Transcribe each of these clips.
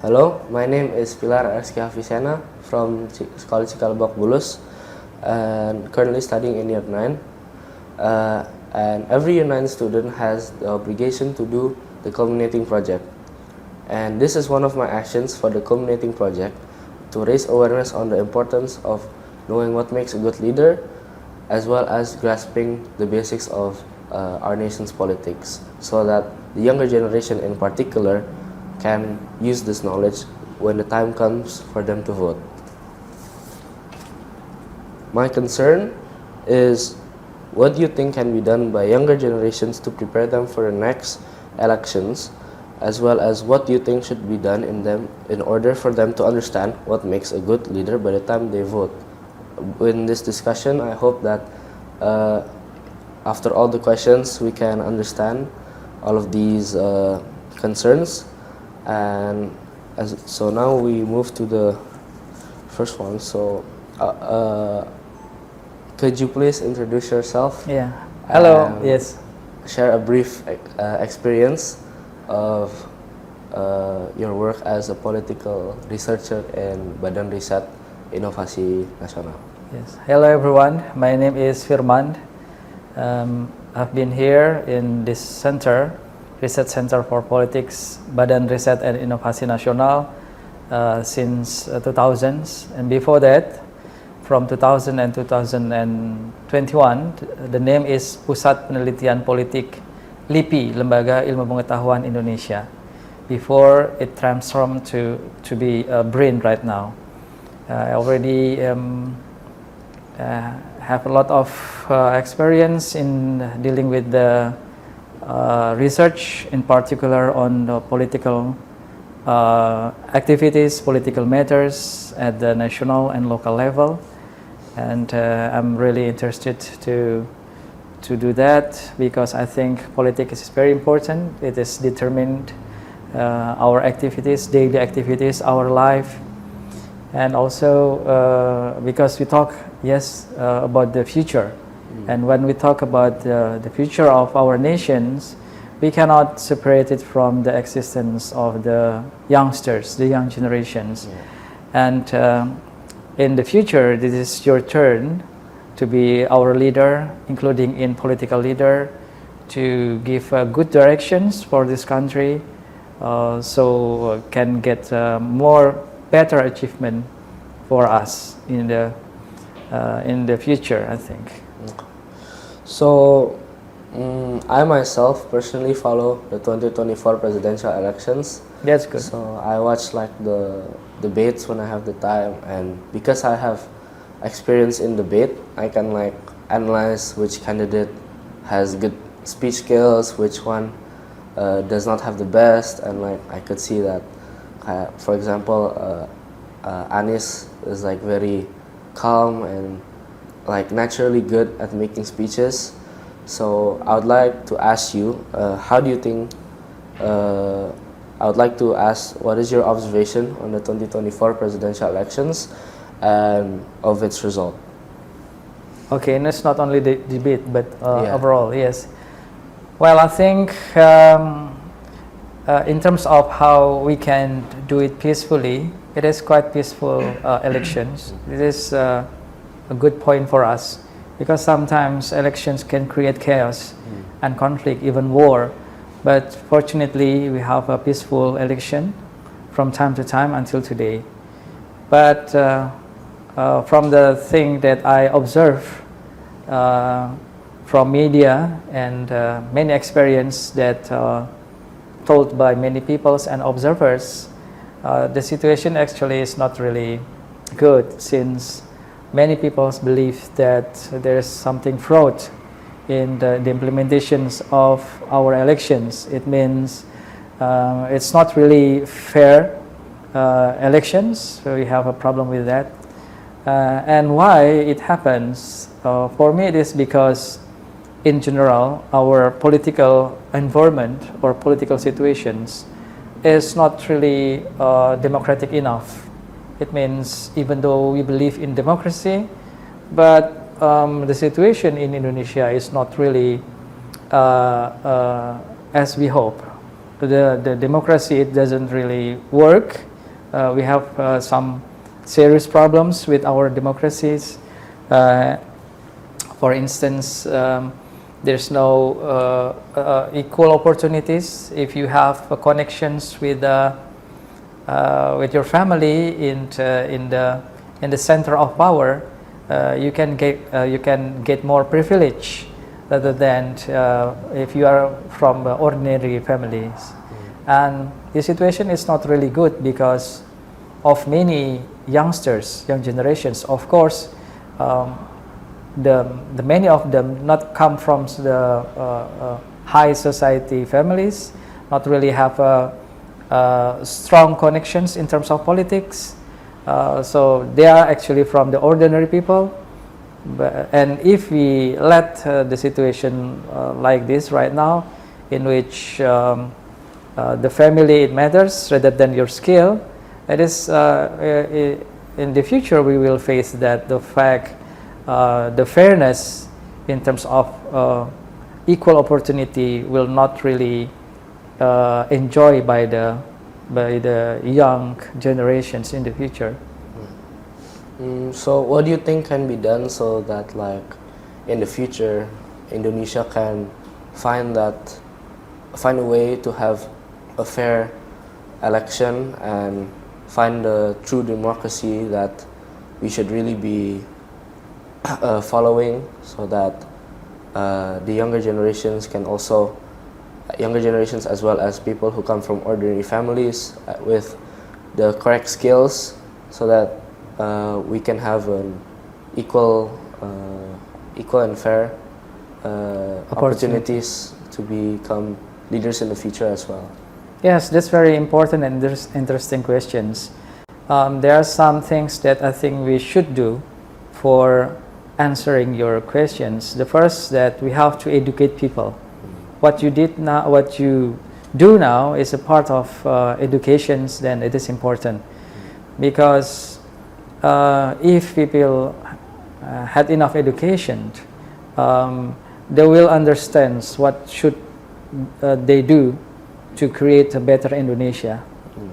Hello, my name is Pilar Arski Hafizena from College Cikalbak Bulus and currently studying in year 9. And every year 9 student has the obligation to do the culminating project. And this is one of my actions for the culminating project, to raise awareness on the importance of knowing what makes a good leader, as well as grasping the basics of our nation's politics, so that the younger generation in particular can use this knowledge when the time comes for them to vote. My concern is, what do you think can be done by younger generations to prepare them for the next elections, as well as what do you think should be done in order for them to understand what makes a good leader by the time they vote? In this discussion, I hope that after all the questions, we can understand all of these concerns. And so now we move to the first one. So could you please introduce yourself? Yeah. Hello. Yes. Share a brief experience of your work as a political researcher in Badan Riset Inovasi Nasional. Yes. Hello everyone. My name is Firman. I've been here in this center, Research Center for Politics, Badan Riset and Inovasi Nasional, since 2000s, and before that, from 2000 and 2021, the name is Pusat Penelitian Politik LIPI, Lembaga Ilmu Pengetahuan Indonesia, before it transformed to be BRIN right now. I already have a lot of experience in dealing with the research, in particular on the political activities, political matters at the national and local level, and I'm really interested to do that because I think politics is very important. It is determined our activities, daily activities, our life, and also because we talk about the future. And when we talk about the future of our nations, we cannot separate it from the existence of the youngsters, the young generations. And in the future, this is your turn to be our leader, including in political leader, to give good directions for this country, so can get more better achievement for us in the future, I think. So, I myself personally follow the 2024 presidential elections. That's good. So I watch like the debates when I have the time, and because I have experience in debate, I can like analyze which candidate has good speech skills, which one does not have the best, and like I could see that, for example, Anies is like very calm and like naturally good at making speeches. So I would like to ask you, how do you think, I would like to ask, what is your observation on the 2024 presidential elections and of its result? Okay, and it's not only the debate, but Yeah. overall, yes. Well, I think in terms of how we can do it peacefully, it is quite peaceful elections. This is a good point for us, because sometimes elections can create chaos and conflict, even war. But fortunately, we have a peaceful election from time to time until today. But from the thing that I observe from media and many experience that told by many peoples and observers, the situation actually is not really good, since many people believe that there is something fraud in the implementations of our elections. It means it's not really fair elections, so we have a problem with that. And why it happens? For me, it is because, in general, our political environment or political situations is not really democratic enough. It means even though we believe in democracy, but the situation in Indonesia is not really as we hope. The democracy, it doesn't really work we have some serious problems with our democracies. For instance, there's no equal opportunities. If you have connections with your family in the center of power, you can get more privilege rather than if you are from ordinary families. And the situation is not really good because of many youngsters, young generations. Of course, the many of them not come from the high society families, not really have strong connections in terms of politics. So they are actually from the ordinary people. And if we let the situation like this right now, in which the family it matters rather than your skill, it is in the future we will face that the fact the fairness in terms of equal opportunity will not really enjoyed by the young generations in the future. So what do you think can be done so that like in the future Indonesia can find a way to have a fair election and find the true democracy that we should really be following, so that the younger generations can also, younger generations as well as people who come from ordinary families with the correct skills, so that we can have an equal and fair opportunities to become leaders in the future as well. Yes, that's very important and there's interesting questions. There are some things that I think we should do for answering your questions. The first, that we have to educate people. What you do now is a part of education, then it is important, because if people had enough education, they will understand what should they do to create a better Indonesia.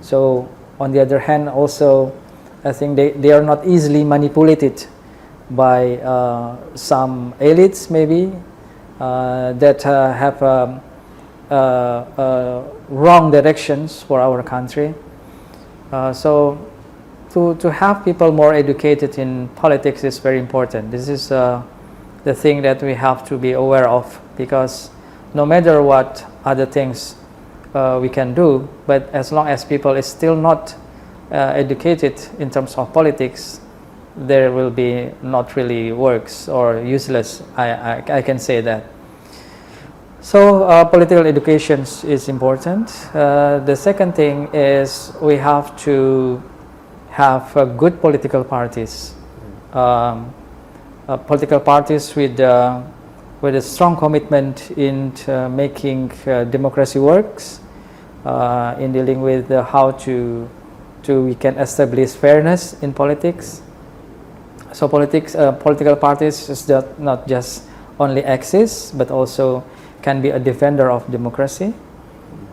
So on the other hand, also I think they are not easily manipulated by some elites maybe that have wrong directions for our country. So to have people more educated in politics is very important. This is the thing that we have to be aware of, because no matter what other things we can do, but as long as people is still not educated in terms of politics, there will be not really works or useless. I can say that. So political education is important. The second thing is we have to have good political parties. Political parties with a strong commitment in making democracy works, in dealing with how we can establish fairness in politics. So political parties is not just only exist, but also can be a defender of democracy.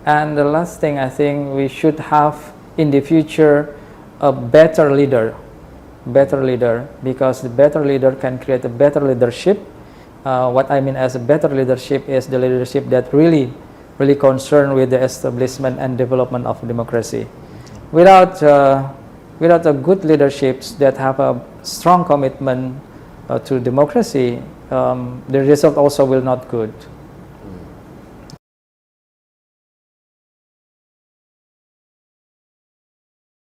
And the last thing, I think we should have in the future a better leader, because the better leader can create a better leadership. What I mean as a better leadership is the leadership that really concerned with the establishment and development of democracy. Without a good leaderships that have a strong commitment to democracy, the result also will not good.